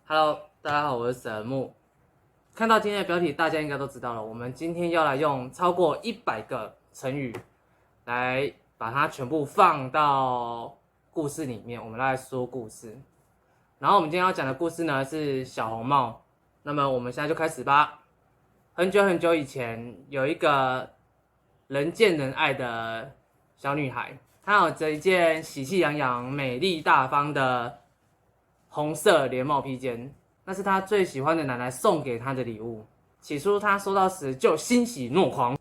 Hello，大家好，我是神木。看到今天的标题，大家应该都知道了。我们今天要来用超过100个成语，来把它全部放到故事里面，我们来说故事。然后我们今天要讲的故事呢是小红帽。那么我们现在就开始吧。很久很久以前，有一个人见人爱的小女孩，她有着一件喜气洋洋、美丽大方的红色连帽披肩，那是她最喜欢的奶奶送给她的礼物。起初她收到时就欣喜若狂，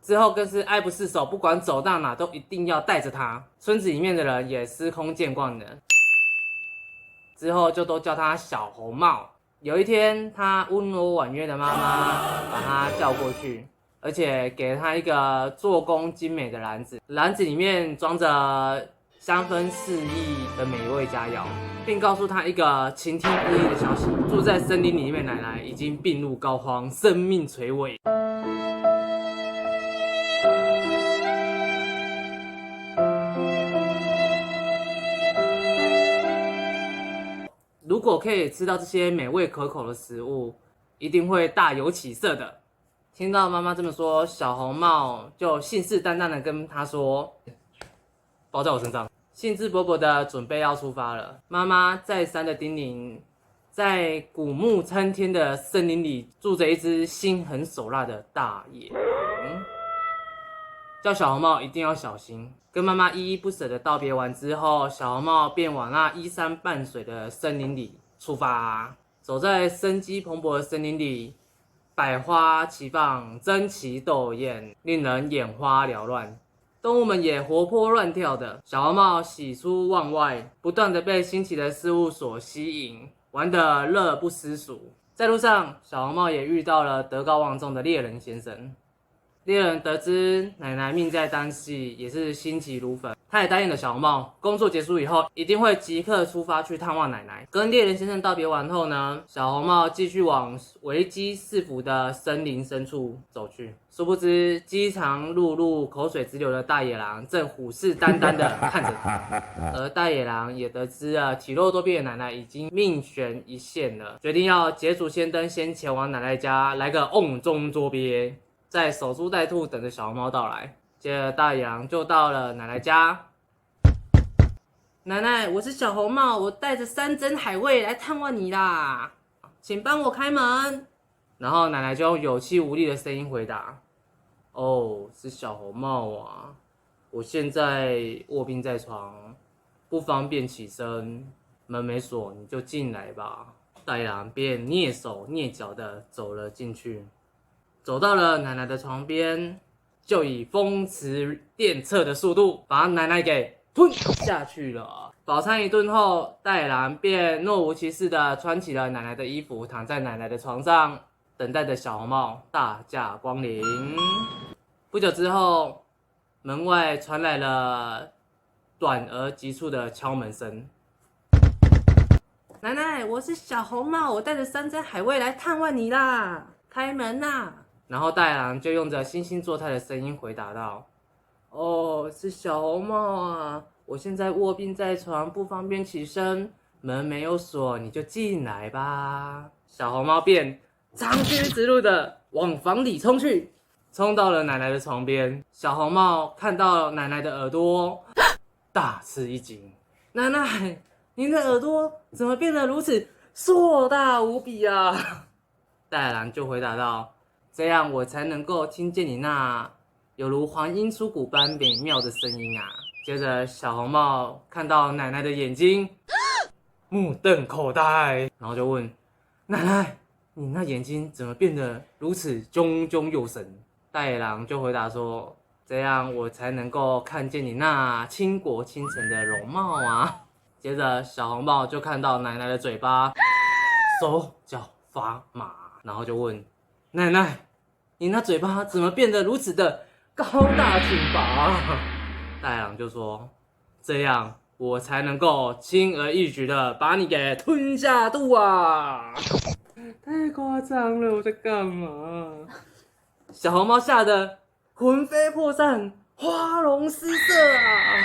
之后更是爱不释手，不管走到哪都一定要带着她。村子里面的人也司空见惯了，之后就都叫她小红帽。有一天，她温柔婉约的妈妈把她叫过去，而且给了她一个做工精美的篮子，篮子里面装着香氛四溢的美味佳肴，并告诉她一个晴天霹雳的消息：住在森林里面的奶奶已经病入膏肓，生命垂危。如果可以吃到这些美味可口的食物，一定会大有起色的。听到妈妈这么说，小红帽就信誓旦旦的跟她说：“包在我身上。”兴致勃勃的准备要出发了。妈妈再三的叮咛，在古木参天的森林里住着一只心狠手辣的大野狼，叫小红帽一定要小心。跟妈妈依依不舍的道别完之后，小红帽便往那依山傍水的森林里出发。走在生机蓬勃的森林里，百花齐放，争奇斗艳，令人眼花缭乱。动物们也活泼乱跳的。小红帽喜出望外，不断的被新奇的事物所吸引，玩得乐不思蜀。在路上，小红帽也遇到了德高望重的猎人先生。猎人得知奶奶命在旦夕，也是心急如焚。他也答应了小红帽，工作结束以后一定会即刻出发去探望奶奶。跟猎人先生道别完后呢，小红帽继续往危机四伏的森林深处走去。殊不知，饥肠辘辘、口水直流的大野狼正虎视眈眈地看着他。而大野狼也得知了体弱多病的奶奶已经命悬一线了，决定要捷足先登，先前往奶奶家来个瓮中捉鳖。在守株待兔，等着小红帽到来。接着大野狼就到了奶奶家。奶奶，我是小红帽，我带着山珍海味来探望你啦，请帮我开门。然后奶奶就用有气无力的声音回答：“哦，是小红帽啊，我现在卧病在床，不方便起身，门没锁，你就进来吧。”大野狼便蹑手蹑脚的走了进去。走到了奶奶的床边，就以风驰电掣的速度把奶奶给吞下去了。饱餐一顿后，大野狼便若无其事的穿起了奶奶的衣服，躺在奶奶的床上，等待着小红帽大驾光临。不久之后，门外传来了短而急促的敲门声。奶奶，我是小红帽，我带着山珍海味来探望你啦，开门啦！然后大野狼就用着惺惺作态的声音回答道：“哦，是小红帽啊，我现在卧病在床，不方便起身，门没有锁，你就进来吧。”小红帽便长驱直入的往房里冲去，冲到了奶奶的床边。小红帽看到奶奶的耳朵，大吃一惊：“奶奶，您的耳朵怎么变得如此硕大无比啊？”大野狼就回答道：“这样我才能够听见你那有如黄莺出谷般美妙的声音啊！”接着，小红帽看到奶奶的眼睛，目瞪口呆，然后就问：“奶奶，你那眼睛怎么变得如此炯炯有神？”大野狼就回答说：“这样我才能够看见你那倾国倾城的容貌啊！”接着，小红帽就看到奶奶的嘴巴手脚发麻，然后就问：“奶奶，你那嘴巴怎么变得如此的高大挺拔？”大野狼就说：“这样我才能够轻而易举的把你给吞下肚啊！”太夸张了，我在干嘛？小红帽吓得魂飞魄散，花容失色啊！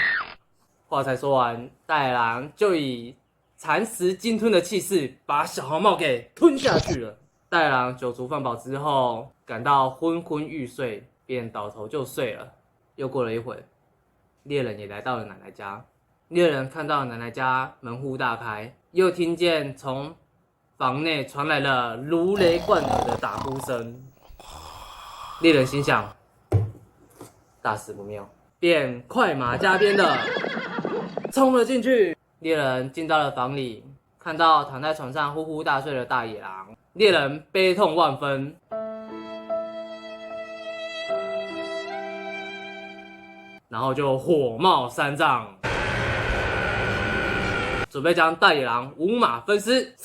话才说完，大野狼就以蚕食鲸吞的气势，把小红帽给吞下去了。大野狼酒足饭饱之后，感到昏昏欲睡，便倒头就睡了。又过了一会，猎人也来到了奶奶家。猎人看到奶奶家门户大开，又听见从房内传来了如雷贯耳的打呼声。猎人心想，大事不妙，便快马加鞭的冲了进去。猎人进到了房里，看到躺在床上呼呼大睡的大野狼，猎人悲痛万分，然后就火冒三丈，准备将大野狼五马分尸。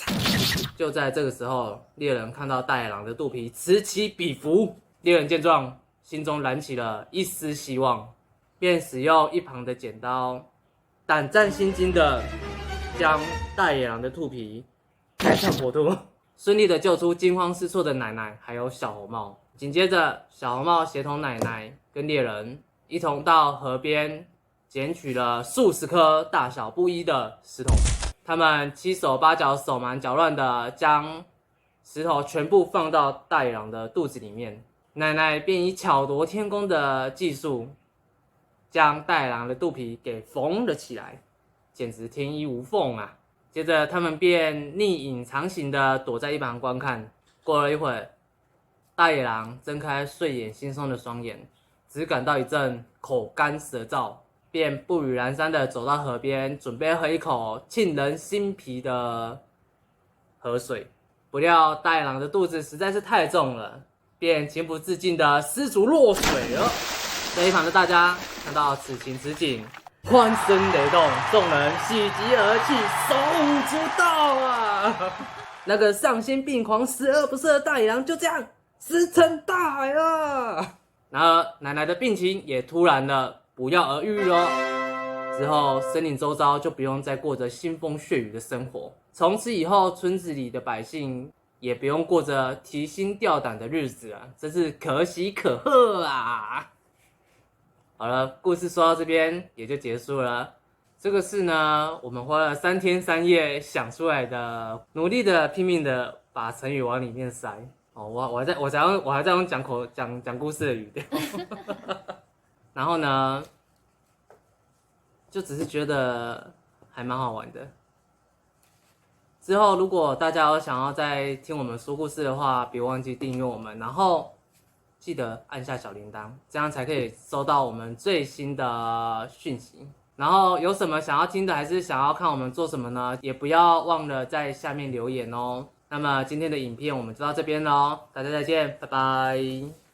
就在这个时候，猎人看到大野狼的肚皮此起彼伏，猎人见状，心中燃起了一丝希望，便使用一旁的剪刀，胆战心惊的将大野狼的肚皮开上火兔，顺利的救出惊慌失措的奶奶还有小红帽。紧接着，小红帽协同奶奶跟猎人一同到河边捡取了数十颗大小不一的石头，他们七手八脚、手忙脚乱的将石头全部放到大野狼的肚子里面。奶奶便以巧夺天工的技术，将大野狼的肚皮给缝了起来，简直天衣无缝啊！接着，他们便逆隐藏型的躲在一旁观看。过了一会儿，大野狼睁开睡眼惺忪的双眼，只感到一阵口干舌燥，便不语阑珊的走到河边，准备喝一口沁人心脾的河水。不料大野狼的肚子实在是太重了，便情不自禁的失足落水了。在一旁的大家看到此情此景，欢声雷动，众人喜极而泣，手舞足蹈啊！那个丧心病狂、十恶不赦的大野狼就这样石沉大海了。然而奶奶的病情也突然的不药而愈了。之后，森林周遭就不用再过着腥风血雨的生活。从此以后，村子里的百姓也不用过着提心吊胆的日子了，真是可喜可贺啊！好了，故事说到这边也就结束了。这个是呢，我们花了3天3夜想出来的，努力的拼命的把成语往里面塞。哦，我还在用讲故事的语调。然后呢，就只是觉得还蛮好玩的。之后如果大家有想要再听我们说故事的话，别忘记订阅我们，然后记得按下小铃铛，这样才可以收到我们最新的讯息。然后有什么想要听的，还是想要看我们做什么呢？也不要忘了在下面留言哦。那么今天的影片我们就到这边咯，大家再见，拜拜。